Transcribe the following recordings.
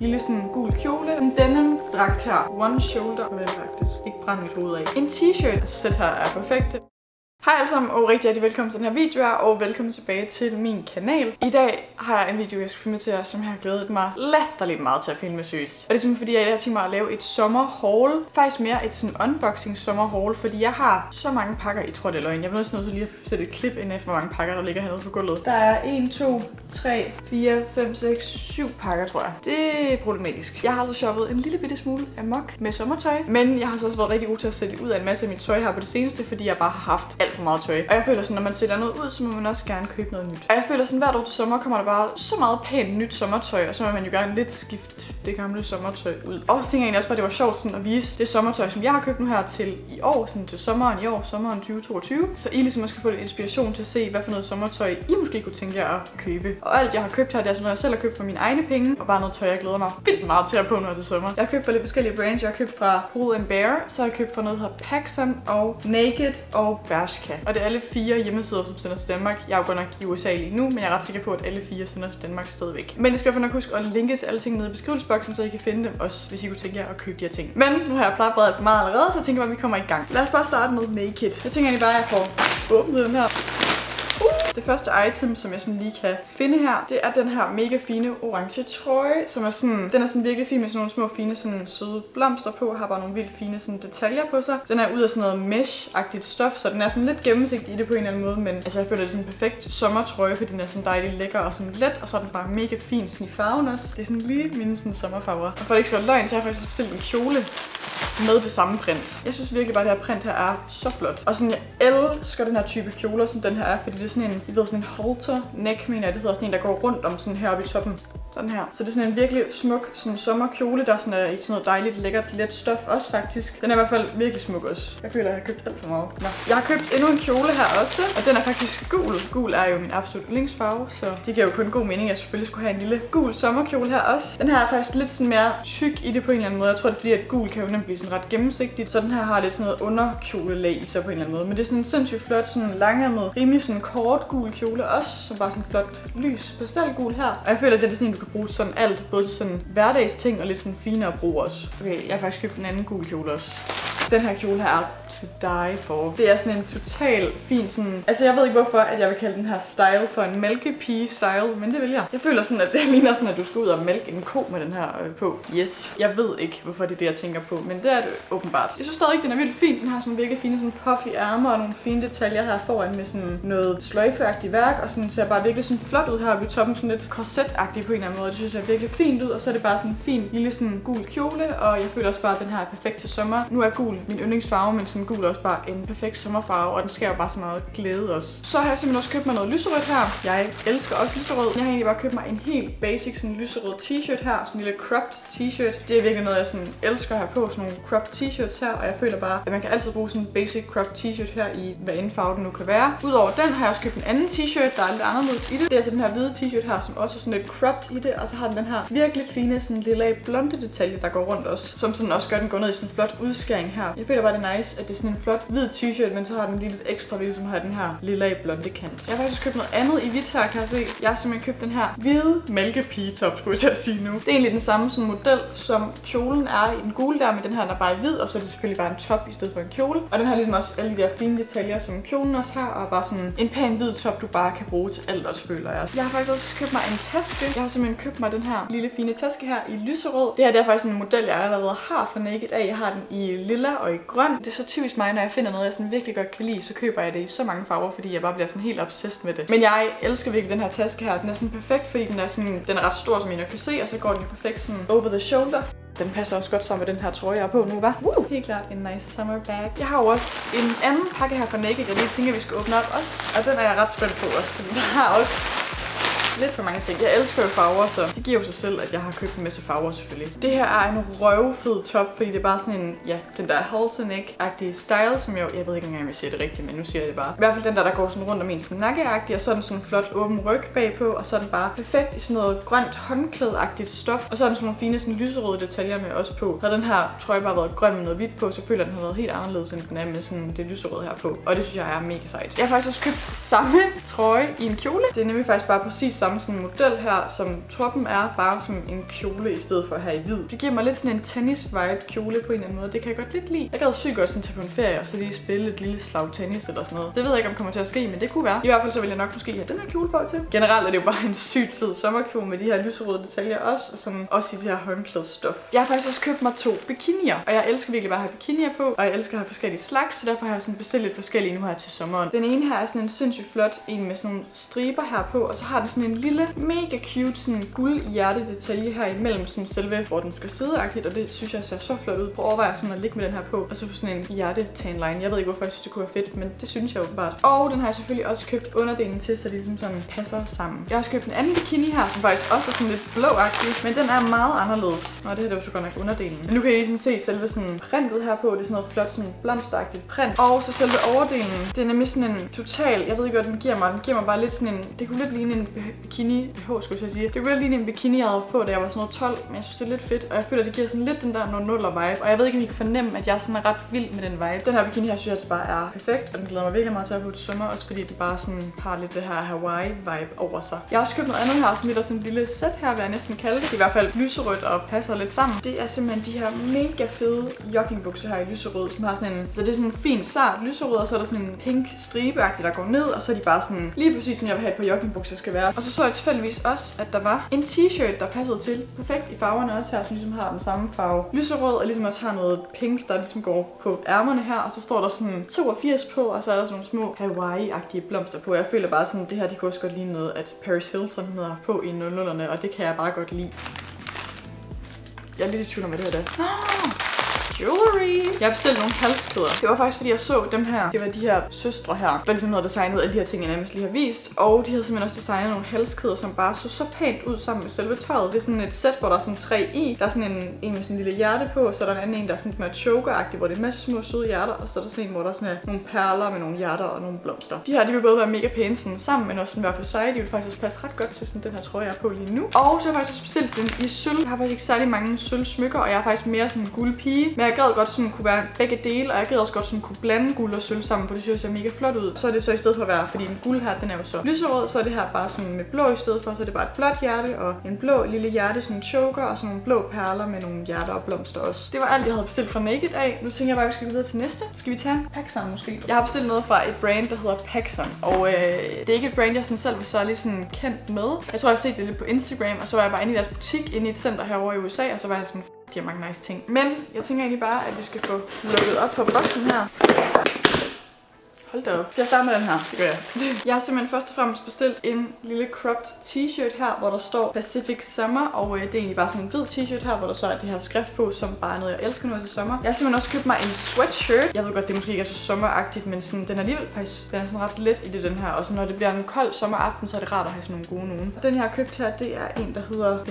Lille sådan gul kjole. En denim dragt her. One shoulder. Veldragtet. Ikke brænde mit hoved af. En t-shirt. Sæt her er perfekt. Hej alle sammen og rigtig hjertelig velkommen til den her video her, og velkommen tilbage til min kanal. I dag har jeg en video, jeg skal filme til jer, som jeg har glædet mig latterligt meget til at filme seriøst. Og det er simpelthen fordi, jeg har tænkt mig at lave et sommerhaul. Faktisk mere et sådan unboxing sommerhaul, fordi jeg har så mange pakker. I tror det er løgn. Jeg vil nødt til lige at sætte et klip ind af, hvor mange pakker der ligger hernede på gulvet. Der er 1, 2, 3, 4, 5, 6, 7 pakker, tror jeg. Det er problematisk. Jeg har altså shoppet en lille bitte smule amok med sommertøj, men jeg har så også været rigtig god til at sætte ud af en masse af mit tøj her på det seneste, fordi jeg bare har haft alt for meget tøj. Og jeg føler sådan, når man sætter noget ud, så må man også gerne købe noget nyt. Og jeg føler sådan, hvert år til sommer kommer der bare så meget pænt nyt sommertøj, og så må man jo gerne lidt skifte det gamle sommertøj ud. Og så tænker jeg egentlig også bare, det var sjovt sådan at vise det sommertøj, som jeg har købt nu her til i år, sådan til sommeren i år, sommeren 2022. Så I ligesom også skal få lidt inspiration til at se, hvad for noget sommertøj I måske kunne tænke jer at købe. Og alt jeg har købt her, det er sådan noget, jeg selv har købt for mine egne penge, og bare noget tøj, jeg glæder mig vildt meget til at på nu til sommer. Jeg har købt for lidt forskellige brands. Jeg har købt fra Pull & Bear, så har jeg købt fra noget, der hedder PacSun og Naked og Bershka. Og det er alle 4 hjemmesider, som sender til Danmark. Jeg er jo godt nok i USA lige nu, men jeg er ret sikker på, at alle 4 sender til Danmark stadigvæk. Men jeg skal i hvert fald nok huske at linke til alle ting nede i beskrivelsesboksen, så I kan finde dem også, hvis I kunne tænke jer at købe de her ting. Men nu har jeg plapret alt for meget allerede, så jeg tænker bare, at vi kommer i gang. Lad os bare starte med Naked. Jeg tænker egentlig bare, at jeg får åbnet den her. Det første item, som jeg sådan lige kan finde her, det er den her mega fine orange trøje, som er sådan, den er sådan virkelig fin med sådan nogle små fine sådan søde blomster på, har bare nogle vildt fine sådan detaljer på sig. Den er ud af sådan noget mesh-agtigt stof, så den er sådan lidt gennemsigtig i det på en eller anden måde, men altså jeg føler det er sådan en perfekt sommertrøje, fordi den er sådan dejlig lækker og sådan let, og så er den bare mega fin sådan i farven også. Det er sådan lige mine sådan sommerfarver. Og for at det ikke skal være løgn, så har jeg faktisk bestilt en kjole med det samme print. Jeg synes virkelig bare, at det her print her er så flot. Og sådan, jeg elsker den her type kjoler, som den her er, fordi det er sådan en, I ved, sådan en halter neck, mener jeg, det hedder sådan en, der går rundt om sådan heroppe i toppen. Sådan her. Så det er sådan en virkelig smuk sådan sommerkjole, der sådan er i sådan noget dejligt, lækkert, let stof også faktisk. Den er i hvert fald virkelig smuk også. Jeg føler, at jeg har købt alt for meget. Nå. Jeg har købt endnu en kjole her også, og den er faktisk gul. Gul er jo min absolut yndlingsfarve, så det giver jo kun god mening, at jeg selvfølgelig skulle have en lille gul sommerkjole her også. Den her er faktisk lidt sådan mere tyk i det på en eller anden måde. Jeg tror, det er fordi, at gul kan jo nemt blive sådan ret gennemsigtigt, så den her har lidt sådan noget underkjolelag i sig på en eller anden måde. Men det er sådan en sindssygt flot, sådan langærmet, rimelig sådan kort gul kjole også, som bare sådan flot lys pastelgul her. Og jeg føler, at det er sådan en, du kan bruge sådan alt, både til sådan hverdagsting og lidt sådan finere brug også. Okay, jeg har faktisk købt en anden gul kjole også. Den her kjole her er to die for. Det er sådan en total fin sådan... Altså jeg ved ikke hvorfor, at jeg vil kalde den her style for en mælkepige style, men det vil jeg. Jeg føler sådan, at det ligner sådan, at du skal ud og mælke en ko med den her på. Yes. Jeg ved ikke, hvorfor det er det, jeg tænker på, men det er det åbenbart. Jeg synes stadig, den er vildt fin. Den har sådan virkelig fine sådan puffy ærmer og nogle fine detaljer her foran med sådan noget sløjfeagtigt værk, og sådan ser bare virkelig sådan flot ud her oppe i toppen, sådan lidt korsetagtigt på en eller anden måde. Det synes jeg er virkelig fint ud, og så er det bare sådan en fin lille sådan gul kjole, og jeg føler også bare, at den her er perfekt til sommer. Nu er gul min yndlingsfarve, men sådan gul er også bare en perfekt sommerfarve, og den skaber bare så meget glæde også. Så har jeg simpelthen også købt mig noget lyserødt her. Jeg elsker også lyserød. Jeg har egentlig bare købt mig en helt basic sådan lyserød t-shirt her, sådan en lille cropped t-shirt. Det er virkelig noget, jeg sådan elsker at have på, sådan nogle cropped t-shirts her, og jeg føler bare, at man kan altid bruge sådan en basic cropped t-shirt her i hvad end farve den nu kan være. Udover den har jeg også købt en anden t-shirt, der er lidt anderledes i det. Det er altså den her hvide t-shirt her, som også er sådan lidt cropped i det, og så har den her virkelig fine sådan lille blonde detalje, der går rundt også, som sådan også gør den går ned i sådan en flot udskæring her. Jeg føler bare, det er nice, at det er sådan en flot hvid t-shirt, men så har den lige lidt ekstra, ligesom har den her lille blonde kant. Jeg har faktisk købt noget andet i hvidt her, kan jeg se. Jeg har simpelthen købt den her hvide mælkepige-top, skulle jeg til at sige nu. Det er egentlig den samme sådan model, som kjolen er i den gule der, men den her der er bare hvid, og så er det selvfølgelig bare en top i stedet for en kjole. Og den har ligesom også alle de der fine detaljer, som kjolen også har, og bare sådan en pæn hvid top, du bare kan bruge til alt også, føler jeg. Jeg har faktisk også købt mig en taske. Jeg har simpelthen købt mig den her lille fine taske her i lyserød. Det her det er faktisk en model, jeg allerede har fra Naked af. Jeg har den i lilla og i grøn. Det er så typisk mig, når jeg finder noget, jeg sådan virkelig godt kan lide, så køber jeg det i så mange farver, fordi jeg bare bliver sådan helt obsessed med det. Men jeg elsker virkelig den her taske her. Den er sådan perfekt, fordi den er ret stor, som I nok kan se, og så går den perfekt sådan over the shoulder. Den passer også godt sammen med den her trøje, jeg er på nu, hva'? Helt klart en nice summer bag. Jeg har jo også en anden pakke her fra Naked, jeg lige tænker, vi skal åbne op også. Og den er jeg ret spændt på også, fordi den har også lidt for mange ting. Jeg elsker jo farver, så det giver jo sig selv, at jeg har købt en masse farver selvfølgelig. Det her er en røvfed top, fordi det er bare sådan en, ja, den der halter neck-agtige style, som jeg ved ikke engang, om jeg siger det rigtigt, men nu siger jeg det bare. I hvert fald den der går sådan rundt om en sådan nakke-agtig, og så er den sådan en flot åben ryg bagpå, og så er den bare perfekt i sådan noget grønt håndklæde-agtigt stof, og så er den sådan nogle fine sådan lyserøde detaljer med også på. Havde den her trøje bare været grøn med noget hvidt på, så føler den har været helt anderledes, end den er med sådan det lyserøde her på. Og det synes jeg er mega sejt. Jeg har faktisk også købt samme trøje i en kjole. Det er nemlig faktisk bare præcis samme sådan model her, som toppen er, bare som en kjole i stedet for her i hvid. Det giver mig lidt sådan en tennis-vibe kjole på en eller anden måde. Det kan jeg godt lidt lide. Jeg gad sygt godt sådan tage på en ferie og så lige spille et lille slag tennis eller sådan noget. Det ved jeg ikke, om kommer til at ske, men det kunne være. I hvert fald så vil jeg nok måske have den her kjole på til. Generelt er det jo bare en sygt sød sommerkjole med de her lyserøde detaljer også, og sådan også i det her håndklædestof. Jeg har faktisk også købt mig 2 bikinier, og jeg elsker virkelig bare at have bikinier på, og jeg elsker at have forskellige slags, så derfor har jeg sådan bestilt lidt forskellige nu her til sommeren. Den ene her er sådan en sindssygt flot en med sådan nogle striber her på, og så har den sådan en lille, mega cute sådan guld hjertedetalje her imellem sådan selve, hvor den skal sidde-agtigt, og det synes jeg ser så flot ud. Prøv at overveje sådan at ligge med den her på, og så få sådan en hjerte-tanline. Jeg ved ikke, hvorfor jeg synes, det kunne være fedt, men det synes jeg åbenbart. Og den har jeg selvfølgelig også købt underdelen til, så det ligesom sådan passer sammen. Jeg har også købt en anden bikini her, som faktisk også er sådan lidt blå-agtig, men den er meget anderledes. Nå, det her er jo så godt nok underdelen. Men nu kan I ligesom se selve sådan printet her på. Det er sådan noget flot, sådan blomsteragtigt print. Og så selve overdelen, det er nemlig sådan en total, jeg ved ikke, hvad den giver mig. Den giver mig bare lidt sådan en, det kunne lidt ligne en bikini, skulle jeg sige. Det kunne lidt ligne en bikini, jeg havde på, da jeg var sådan noget 12, men jeg synes, det er lidt fedt. Og jeg føler, det giver sådan lidt den der nuller vibe. Og jeg ved ikke, om I kan fornemme, at jeg er sådan ret vild med den vibe. Den her bikini her, synes jeg bare er perfekt, og den glæder mig virkelig meget til at have på sommer, også fordi den bare sådan har lidt det her Hawaii-vibe over sig. Jeg har også købt noget andet her, som lidt af sådan en lille sæt her, vil jeg næsten kalde det. Det er i hvert fald lyserødt og passer lidt sammen. Det er simpelthen de her mega fede joggingbukser her i lyserød, som har sådan en, så det er sådan en fin sart lyserød, og så er der sådan en pink stribeagtig, der går ned, og så er de bare sådan lige præcis som jeg vil have et par joggingbukser skal være. Og så jeg tilfældigvis også, at der var en t-shirt, der passede til perfekt i farverne også her, som ligesom har den samme farve lyserød, og ligesom også har noget pink, der ligesom går på ærmerne her, og så står der sådan 82 på, og så er der sådan nogle små Hawaii-agtige blomster på. Jeg føler bare sådan, det her, det kunne også godt ligne noget, at Paris Hilton havde på i 00'erne, og det kan jeg bare godt lide. Jeg er lidt i tvivl om, hvad det her er. Jewelry. Jeg har bestilt nogle halskæder. Det var faktisk fordi jeg så dem her. Det var de her søstre her, der ligesom havde designet alle de her ting, jeg nærmest lige har vist. Og de havde simpelthen også designet nogle halskæder, som bare så pænt ud sammen med selve tøjet. Det er sådan et sæt, hvor der er sådan 3 i. Der er sådan en med sådan en lille hjerte på, så er der en anden en, der er sådan lidt mere choker-agtig, hvor det er en masse små søde hjerter. Og så er der sådan en, hvor der er sådan nogle perler med nogle hjerter og nogle blomster. De her, de vil både være mega pæne sådan sammen, men også sådan hver for sig. De vil faktisk også passe ret godt til sådan den her trøje, jeg er på lige nu. Og så har jeg faktisk også bestilt den i sølv. Jeg har faktisk ikke særlig mange sølvsmykker, og jeg er faktisk mere sådan en guldpige. Men jeg gad godt sådan kunne være begge dele, og jeg gad også godt sådan kunne blande guld og sølv sammen, for det synes jeg ser mega flot ud. Så er det så i stedet for at være, fordi den guld her, den er jo så lyserød, så er det her bare sådan med blå i stedet for, så er det bare et blåt hjerte og en blå lille hjerte, sådan en choker og sådan nogle blå perler med nogle hjerter og blomster også. Det var alt, jeg havde bestilt fra Naked af. Nu tænker jeg bare, at vi skal videre til næste. Skal vi tage PacSun måske? Jeg har bestilt noget fra et brand, der hedder PacSun, og det er ikke et brand, jeg sådan selv var så lige sådan kendt med. Jeg tror, jeg har set det lidt på Instagram, og så var jeg bare inde i deres butik, inde i et center herovre i USA, og så var jeg sådan, de har mange nice ting. Men jeg tænker egentlig bare, at vi skal få lukket op for boksen her. Hold da op. Skal jeg starte med den her? Det gør jeg. Jeg har simpelthen først og fremmest bestilt en lille cropped t-shirt her, hvor der står Pacific Summer, og det er egentlig bare sådan en hvid t-shirt her, hvor der så er det her skrift på, som bare er noget, jeg elsker nu til sommer. Jeg har simpelthen også købt mig en sweatshirt. Jeg ved godt, det måske ikke er så sommeragtigt, men sådan, den er alligevel faktisk, den er sådan ret let i det, den her. Og så når det bliver en kold sommeraften, så er det rart at have sådan nogle gode nogen. Den jeg har købt her, det er en, der hedder,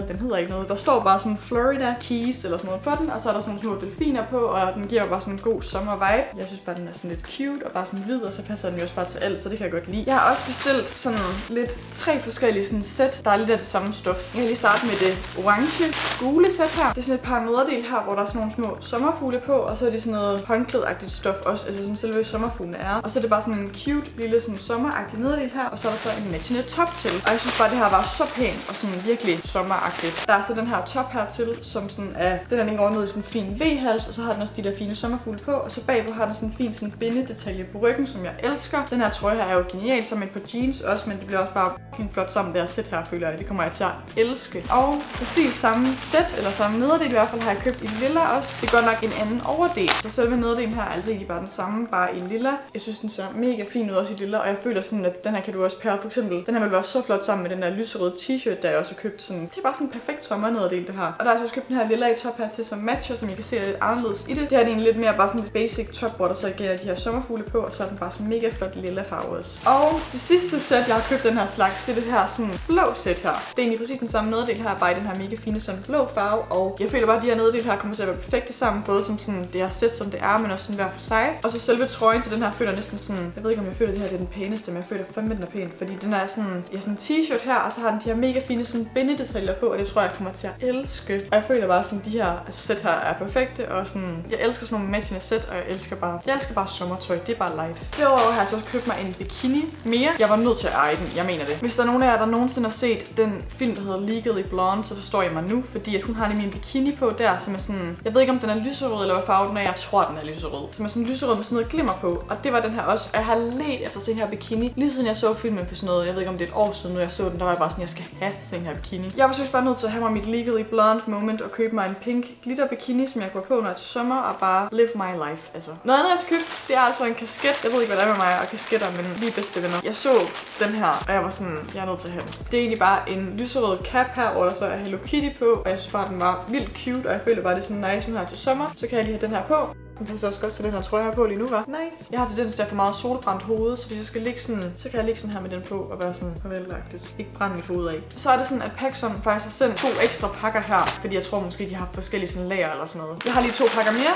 den hedder ikke noget. Der står bare sådan Florida Keys eller sådan noget på den, og så er der sådan nogle små delfiner på, og den giver bare sådan en god sommer-vibe. Jeg synes bare, den er sådan lidt cute, og bare sådan hvid, og så passer den jo også bare til alt, så det kan jeg godt lide. Jeg har også bestilt sådan lidt 3 forskellige sådan sæt, der er lidt af det samme stof. Jeg kan lige starte med det orange gule sæt her. Det er sådan et par nederdel her, hvor der er sådan nogle små sommerfugle på, og så er det sådan noget håndklædeagtigt stof også, altså som selve sommerfuglene er. Og så er det bare sådan en cute lille sådan sommeragtig nederdel her, og så er der så en matchende top til. Og jeg synes bare, det her var så pænt og sådan virkelig sommeragtigt. Der er så den her top her til, som sådan er, den er længere ned i sådan en fin V-hals, og så har den også de der fine sommerfugle på, og så bagpå har den sådan en fin sådan bindedetalje på ryggen, som jeg elsker. Den her trøje her er jo genial sammen med et par jeans også, men det bliver også bare flot sammen, det her sæt her, føler jeg. Det kommer jeg til at elske. Og præcis samme sæt, eller samme nederdel i hvert fald, har jeg købt i lilla også. Det er godt nok en anden overdel. Så selve nederdelen her er altså egentlig bare den samme, bare i lilla. Jeg synes, den ser mega fin ud også i lilla, og jeg føler sådan, at den her kan du også pære. For eksempel, den her vil være så flot sammen med den der lyserøde t-shirt, der jeg også har købt. Sådan, det er bare sådan en perfekt sommernederdel, det her. Og der er også købt den her lilla i top her til, som matcher, som I kan se er lidt anderledes i det. Det her er egentlig lidt mere bare sådan et basic top, hvor der så igen er de her sommerfugle på, og så er den bare sådan mega flot lilla farve også. Og det sidste sæt, jeg har købt den her slags, det er det her sådan blå sæt her. Det er egentlig præcis den samme nederdel her, bare i den her mega fine sådan blå farve, og jeg føler bare, at de her nederdel her kommer til at være perfekte sammen, både som sådan det her sæt, som det er, men også sådan hver for sig. Og så selve trøjen til den her føler næsten sådan, jeg ved ikke om jeg føler det her det er den pæneste, men jeg føler fandme den er pæn, fordi den er sådan, ja, sådan en t-shirt her, og så har den de her mega fine sådan bindedetaljer på, og det tror jeg kommer til at elske. Og jeg føler bare sådan, de her sæt her er perfekte, og sådan, jeg elsker sådan nogle matchende sæt, og jeg elsker bare sommertøj. Det er bare life. Derudover har jeg så også købt mig en bikini mere. Jeg var nødt til at eje den, jeg mener det. Hvis der er nogen af jer, der nogensinde har set den film, der hedder Legally Blonde, så forstår jeg mig nu, fordi at hun har nemlig en bikini på der, som er sådan, jeg ved ikke om den er lyserød eller hvad farve den er, jeg tror den er lyserød. Som er sådan lyserød med sådan noget glimmer på, og det var den her også. Og jeg har let efter den her bikini, lige siden jeg så filmen for sådan noget, jeg ved ikke om det er et år siden, nu jeg så den, der var jeg bare sådan, jeg skal have sådan en her bikini. Jeg var faktisk bare nødt til at have mig mit Legally Blonde moment og købe mig en pink glitter bikini, som jeg går på, når jeg er til sommer, og bare live my life, altså. Noget andet jeg har købt, det er altså en kasket. Jeg ved ikke, hvad der er med mig og kasketter, men vi er bedste venner. Jeg så den her, og jeg var sådan, jeg er nødt til at have den. Det er egentlig bare en lyserød cap her, hvor der så er Hello Kitty på, og jeg synes bare, den var vildt cute, og jeg føler bare, det er sådan nice nu her til sommer. Så kan jeg lige have den her på. Den passer også godt til den her trøje her på lige nu, var. Nice. Jeg har tendens til at få meget solbrændt hoved, så hvis jeg skal ligge sådan, så kan jeg ligge sådan her med den på og være sådan farvelagtigt. Ikke brænde mit hoved af. Så er det sådan, at PacSun faktisk har sendt 2 ekstra pakker her, fordi jeg tror måske, de har forskellige sådan lager eller sådan noget. Jeg har lige 2 pakker mere.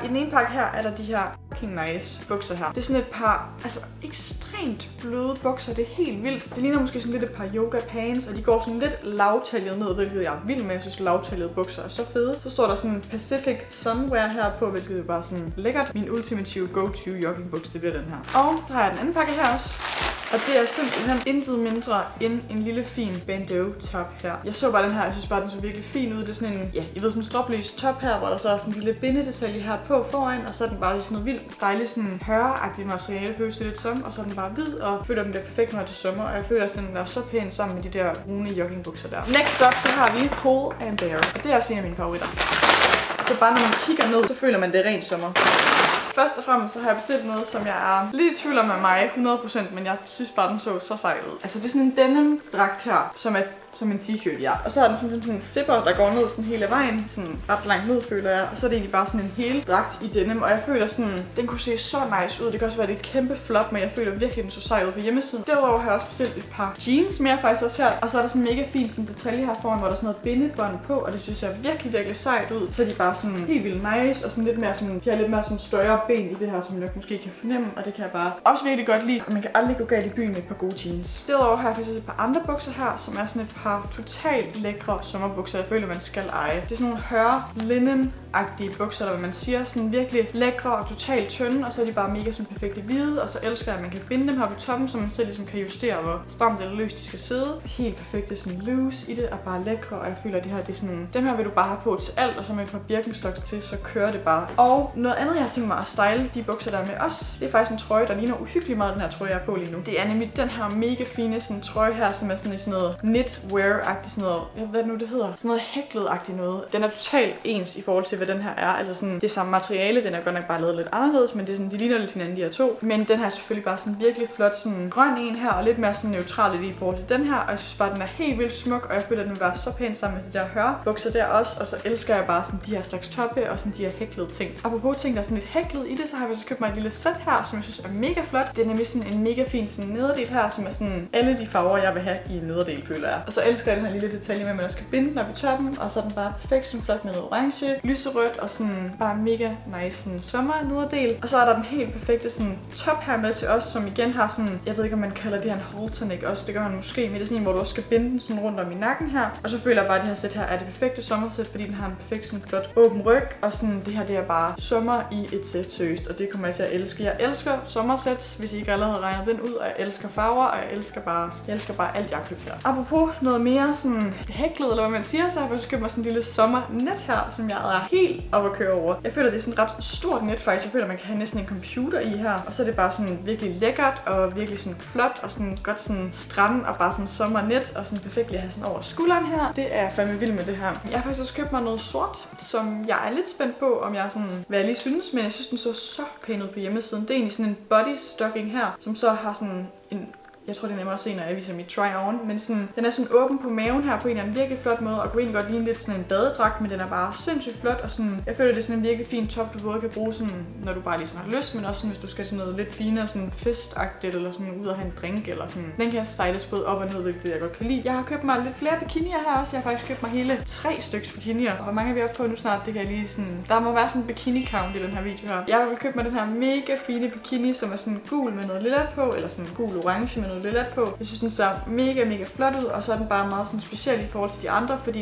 I den ene pakke her er der de her fucking nice bukser her. Det er sådan et par, altså ekstremt bløde bukser. Det er helt vildt. Det ligner måske sådan lidt et par yoga pants, og de går sådan lidt lavtaljet ned, hvilket jeg er vild med. Jeg synes, lavtaljede bukser er så fede. Så står der sådan Pacific Sunwear her på, hvilket er bare sådan lækkert. Min ultimative go-to joggingbuks, det bliver den her. Og så har jeg den anden pakke her også. Og det er simpelthen intet mindre end en lille fin bandeau top her. Jeg så bare den her, jeg synes bare, den så virkelig fin ud. Det er sådan en, ja, jeg ved, sådan en stropløs top her, hvor der så er sådan en lille bindedetalje her på foran. Og så er den bare sådan noget vildt dejligt sådan høragtigt materiale, føles det lidt som. Og så er den bare hvid, og føler den bliver perfekt, når jeg er til sommer. Og jeg føler også, den er så pæn sammen med de der brune joggingbukser der. Next up, så har vi Pull and Bear. Og det er også en af mine favoritter. Så bare når man kigger ned, så føler man, det er rent sommer. Først og fremmest så har jeg bestilt noget, som jeg er lidt i tvivl om af mig 100%, men jeg synes bare, den så sej ud. Altså det er sådan en denim-dragt her, som er som en t-shirt, ja. Og så har den sådan en zipper, der går ned sådan hele vejen, sådan ret langt ned, føler jeg. Og så er det egentlig bare sådan en hel dragt i denim, og jeg føler sådan, den kunne se så nice ud. Det kan også være, det er et kæmpe flop, men jeg føler virkelig, den så sej ud på hjemmesiden. Derudover har jeg også bestilt et par jeans mere faktisk også her. Og så er der sådan en mega fin sådan detalje her foran, hvor der er sådan noget bindebånd på, og det synes jeg virkelig sejt ud. Så er de bare sådan helt vildt nice, og sådan lidt mere sådan, de har lidt mere sådan større ben i det her, som jeg måske kan fornemme, og det kan jeg bare også virkelig godt lide. Og man kan aldrig gå galt i byen med et par gode jeans. Derudover har jeg faktisk et par andre bukser her, som er sådan et par totalt lækre sommerbukser, jeg føler, man skal eje. Det er sådan nogle linen-agtige bukser, der man siger, sådan virkelig lækre og totalt tynde, og så er de bare mega sådan perfekte hvide, og så elsker jeg, at man kan binde dem her på toppen, så man selv ligesom kan justere, hvor stramt eller løst de skal sidde. Helt perfekte sådan loose i det, og bare lækre, og jeg føler, at det her, det er sådan, dem her vil du bare have på til alt, og så med et par Birkenstocks til, så kører det bare. Og noget andet, jeg har tænkt mig at style de bukser der med os, det er faktisk en trøje, der ligner uhyggeligt meget den her trøje, jeg er på lige nu. Det er nemlig den her mega fine sådan trøje her, som er sådan noget knitwear-agtigt, sådan noget, hvad nu det hedder, sådan noget hæklet-agtigt noget. Den er totalt ens i forhold til, hvad den her er. Altså sådan, det samme materiale, den er godt nok bare lavet lidt anderledes, men det er sådan, de ligner lidt hinanden, de her to. Men den her er selvfølgelig bare sådan virkelig flot, sådan grøn en her, og lidt mere sådan neutral i forhold til den her. Og jeg synes bare, den er helt vildt smuk, og jeg føler, at den vil være så pæn sammen med de der hørbukser der også. Og så elsker jeg bare sådan de her slags toppe, og sådan de her hæklede ting. Apropos ting, der er sådan lidt hæklet i det, så har jeg så købt mig et lille sæt her, som jeg synes er mega flot. Det er nemlig sådan en mega fin sådan nederdel her, som er sådan alle de farver, jeg vil have i en nederdel, føler jeg. Og så elsker jeg den her lille detalje med, at man også skal binde den op i toppen, og så er den bare perfekt sådan flot med noget orange, lyserødt og sådan bare mega nice sådan sommer nederdel. Og så er der den helt perfekte sådan top her med til os, som igen har sådan, jeg ved ikke om man kalder det her en halterneck også, det gør man måske, men det er sådan en, hvor du også skal binde den sådan rundt om i nakken her. Og så føler jeg bare, at det her sæt her er det perfekte sommersæt, fordi den har en perfekt sådan flot åben ryg, og sådan det her, det er bare sommer i et sæt seriøst, og det kommer jeg til at elske. Jeg elsker sommersæt, hvis I ikke allerede havde regnet den ud, og jeg elsker farver, og jeg elsker bare alt, jeg har købt her. Apropos noget mere sådan hæklet, eller hvad man siger, så har jeg faktisk købt mig sådan en lille sommernet her, som jeg er helt oppe at køre over. Jeg føler, det er sådan et ret stort net faktisk. Jeg føler, man kan have næsten en computer i her, og så er det bare sådan virkelig lækkert, og virkelig sådan flot, og sådan godt sådan strand, og bare sådan sommernet, og sådan perfekt at have sådan over skulderen her. Det er jeg fandme vild med det her. Jeg har faktisk også købt mig noget sort, som jeg er lidt spændt på, om jeg sådan, hvad jeg lige synes, men jeg synes, den så pæn ud på hjemmesiden. Det er egentlig sådan en body stocking her, som så har sådan en, jeg tror, det er nemmere at se, når jeg viser mit try-on, men sådan, den er sådan åben på maven her på en eller anden virkelig flot måde, og kunne egentlig godt ligne lidt sådan en badedragt, men den er bare sindssygt flot, og sådan, jeg føler, det er sådan en virkelig fin top, du både kan bruge sådan, når du bare lige sådan har lyst, men også sådan, hvis du skal sådan noget lidt finere, sådan festagtigt, eller sådan ud og have en drink, eller sådan. Den kan styles både op og ned, hvilket jeg godt kan lide. Jeg har købt mig lidt flere bikinier her også. Jeg har faktisk købt mig hele 3 stykker bikinier, og hvor mange er vi oppe på nu snart? Det kan jeg lige sådan, der må være sådan en bikini count i den her video her. Jeg har købt mig den her mega fine bikini, som er sådan gul med noget lilla på, eller sådan gul orange med noget lilla på. Jeg synes, den ser mega flot ud, og så er den bare meget sådan speciel i forhold til de andre, fordi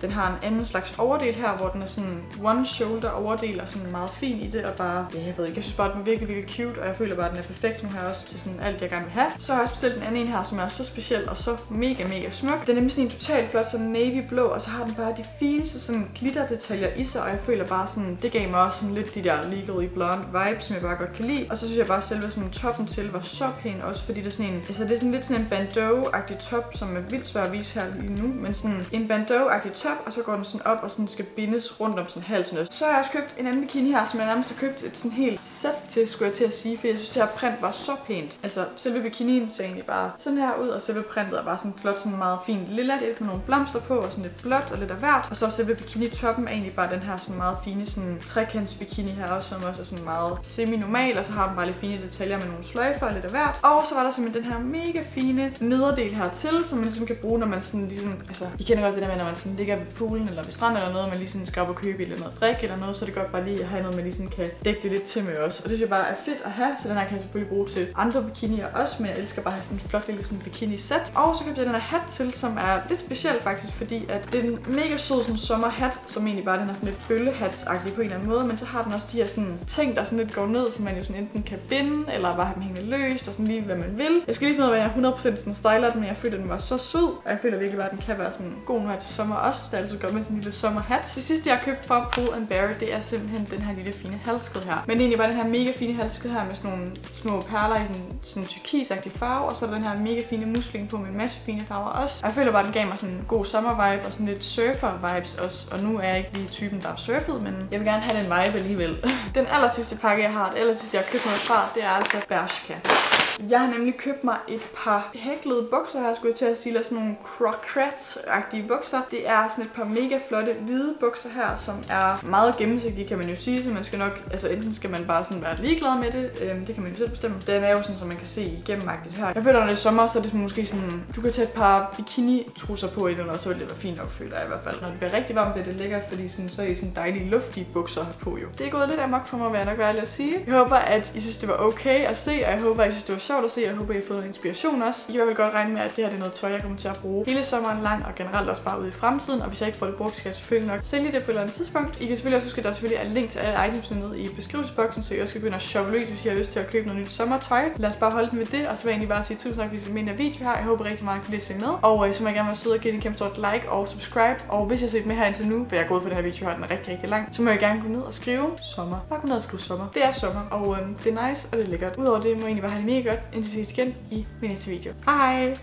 den har en anden slags overdel her, hvor den er sådan one shoulder overdel og sådan meget fin i det, og bare, ja, jeg ved ikke, jeg synes bare, den er virkelig cute, og jeg føler bare, at den er perfekt nu her også til sådan alt, jeg gerne vil have. Så har jeg også bestilt den anden en her, som er så speciel og så mega smuk. Den er nemlig sådan en totalt flot sådan navy blå, og så har den bare de fineste sådan glitterdetaljer i sig, og jeg føler bare sådan, det gav mig også sådan lidt de der Legally Blonde vibes, som jeg bare godt kan lide. Og så synes jeg bare selve sådan toppen til var så pæn også, fordi det er sådan en, altså det er sådan lidt sådan en bandeau-agtig top, som er vildt svær at vise her lige nu, men sådan en bandeau-agtig top, og så går den sådan op og sådan skal bindes rundt om sådan halsen også. Så har jeg også købt en anden bikini her, som jeg nærmest har købt et sådan helt sæt til, skulle jeg til at sige, for jeg synes det her print var så pænt. Altså selve bikinien ser egentlig bare sådan her ud, og selve printet er bare sådan flot, sådan meget fint lilla, det med nogle blomster på, og sådan lidt blåt og lidt af hvert. Og så selve bikini-toppen er egentlig bare den her sådan meget fine sådan trekants bikini her også, som også er sådan meget semi-normal, og så har den bare lidt fine detaljer med nogle sløjfer og lidt af hvert. Og så var der simpelthen den her mega fine nederdel her til, som man ligesom kan bruge, når man sådan ligesom, altså I kender godt det der med, når man sådan ligger ved poolen eller ved stranden eller noget, man lige sådan skal op og købe eller noget drik eller noget, så det godt bare lige at have noget, man lige sådan kan dække det lidt til med også. Og det synes jeg bare er fedt at have, så den her kan jeg selvfølgelig bruge til andre bikinier også, men jeg elsker bare at have sådan en flot lille sådan bikini-sæt. Og så købte jeg den her hat til, som er lidt speciel faktisk, fordi at det er en mega sød sådan sommerhat, som egentlig bare den er sådan lidt bøllehatsagtig på en eller anden måde, men så har den også de her sådan ting, der sådan lidt går ned, som man jo sådan enten kan binde, eller bare have dem hængende løst, og sådan lige hvad man vil. Jeg skal lige finde ud af, at jeg 100% sådan styler den, men jeg føler, at den var så sød, og jeg føler virkelig bare, at den kan være sådan god nu her til sommer også. Det er altid godt med sådan en lille sommerhat. Det sidste, jeg har købt fra Pull & Bear, det er simpelthen den her lille fine halskæde her. Men egentlig bare den her mega fine halskæde her med sådan nogle små perler i sådan turkisagtig farve, og så er der den her mega fine musling på med en masse fine farver også. Og jeg føler bare, at den gav mig sådan en god sommervibe og sådan lidt surfer-vibes også. Og nu er jeg ikke lige typen, der er surfet, men jeg vil gerne have den vibe alligevel. Den aller sidste pakke, jeg har, det aller sidste, jeg har købt noget fra, det er altså Bershka. Jeg har nemlig købt mig et par hæklede bukser her, skulle jeg til at sige, eller sådan nogle croquette-agtige bukser. Det er sådan et par mega flotte hvide bukser her, som er meget gennemsigtige, kan man jo sige, så man skal nok, altså enten skal man bare sådan være ligeglad med det, det kan man jo selv bestemme. Den er jo sådan, så man kan se igennemagtigt her. Jeg føler, når det er sommer, så er det måske sådan, du kan tage et par bikini-trusser på i den, og så vil det være fint nok, føler jeg i hvert fald. Når det bliver rigtig varmt, bliver det lækkert, fordi sådan, så er I sådan dejlige, luftige bukser på jo. Det er gået lidt amok for mig, vil jeg nok være ærlig at sige. Jeg håber, at I synes, det var okay at se, og jeg håber, at I synes, det var sjovt at se. Jeg håber, I har fået noget inspiration også. I kan i hvert fald godt regne med, at det her er noget tøj, jeg kommer til at bruge hele sommeren lang, og generelt også bare ude i fremtiden. Og hvis jeg ikke får det brugt, skal jeg selvfølgelig nok sælge det på et eller andet tidspunkt. I kan selvfølgelig også huske, at der selvfølgelig er link til alle items nede i beskrivelsesboksen, så I også skal begynde at shoppe løs, hvis I har lyst til at købe noget nyt sommertøj. Lad os bare holde den ved det, og så vil jeg egentlig bare sige tusind tak, hvis I vil med den video her. Jeg håber rigtig meget, at I kan se med. Og så må jeg gerne være sød og give den en kæmpe stort like og subscribe. Og hvis jeg har set med her indtil nu, for jeg er gået for den her video her, den er rigtig lang, så må jeg gerne gå ned og skrive sommer. Bare gå ned og skrive sommer. Det er sommer, og det er nice, og det er lækkert. Udover det må jeg egentlig bare have det mega godt, indtil vi ses igen i min næste video. Hej!